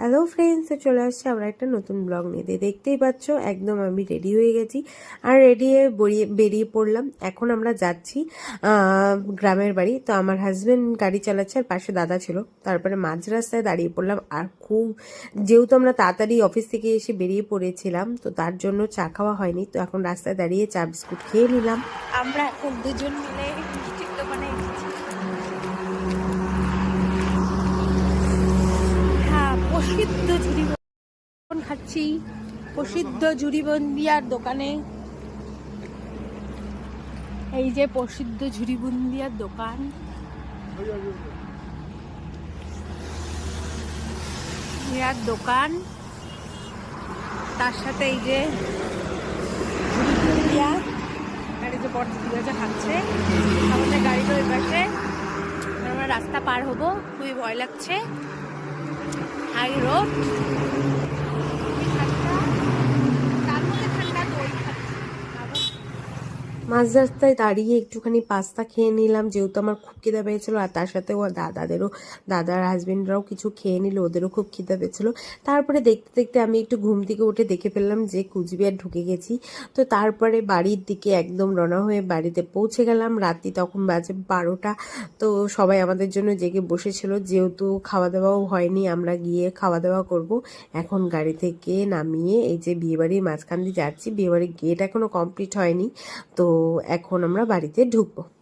Hello friends, চলে আসছে আমরা একটা নতুন ব্লগ নিয়ে। দেখতেই পাচ্ছ একদম আমি রেডি হয়ে গেছি আর রেডি হয়ে বেরিয়ে পড়লাম। এখন আমরা যাচ্ছি গ্রামের বাড়ি। তো আমার হাজব্যান্ড গাড়ি চালাচ্ছে আর পাশে দাদা ছিল। তারপরে মাঝ রাস্তায় দাঁড়িয়ে পড়লাম। আর খুব যেহেতু আমরা তাড়াতাড়ি অফিস থেকে এসে বেরিয়ে পড়েছিলাম, তো তার জন্য চা খাওয়া হয়নি। তো এখন রাস্তায় দাঁড়িয়ে চা বিস্কুট খেয়ে নিলাম। আমরা এখন দুজন মিলে মিষ্টির দোকানে এসেছি। হ্যাঁ, প্রসিদ্ধ ঝুড়িবন্দি খাচ্ছি, প্রসিদ্ধ ঝুড়িবন্দিয়ার দোকানে। এই যে প্রসিদ্ধ ঝুড়িবন্দিয়ার দোকান, তার সাথে এই যে ঝুড়িবন্দিয়া আর এই যে বড় দিদিরা খাচ্ছে। আমাদের গাড়িটা ওই পাশে, আমরা রাস্তা পার হবো, খুবই ভয় লাগছে। হাই রোড, মাঝ রাস্তায় দাঁড়িয়ে একটুখানি পাস্তা খেয়ে নিলাম, যেহেতু আমার খুব খিদে পেয়েছিলো। আর তার সাথে ও দাদার হাজবেন্ডরাও কিছু খেয়ে নিল, ওদেরও খুব খিদে পেয়েছিলো। তারপরে দেখতে দেখতে আমি একটু ঘুম থেকে উঠে দেখে ফেললাম যে কুচবিহার ঢুকে গেছি। তো তারপরে বাড়ির দিকে একদম রওনা হয়ে বাড়িতে পৌঁছে গেলাম। রাত্রি তখন বাজে 12টা। তো সবাই আমাদের জন্য জেগে বসেছিল, যেহেতু খাওয়া দাওয়াও হয়নি, আমরা গিয়ে খাওয়া দাওয়া করব। এখন গাড়ি থেকে নামিয়ে এই যে বিয়েবাড়ির মাঝখান দিয়ে যাচ্ছি। বিয়েবাড়ির গেট এখনও কমপ্লিট হয়নি, তো এখন আমরা বাড়িতে ঢুকবো।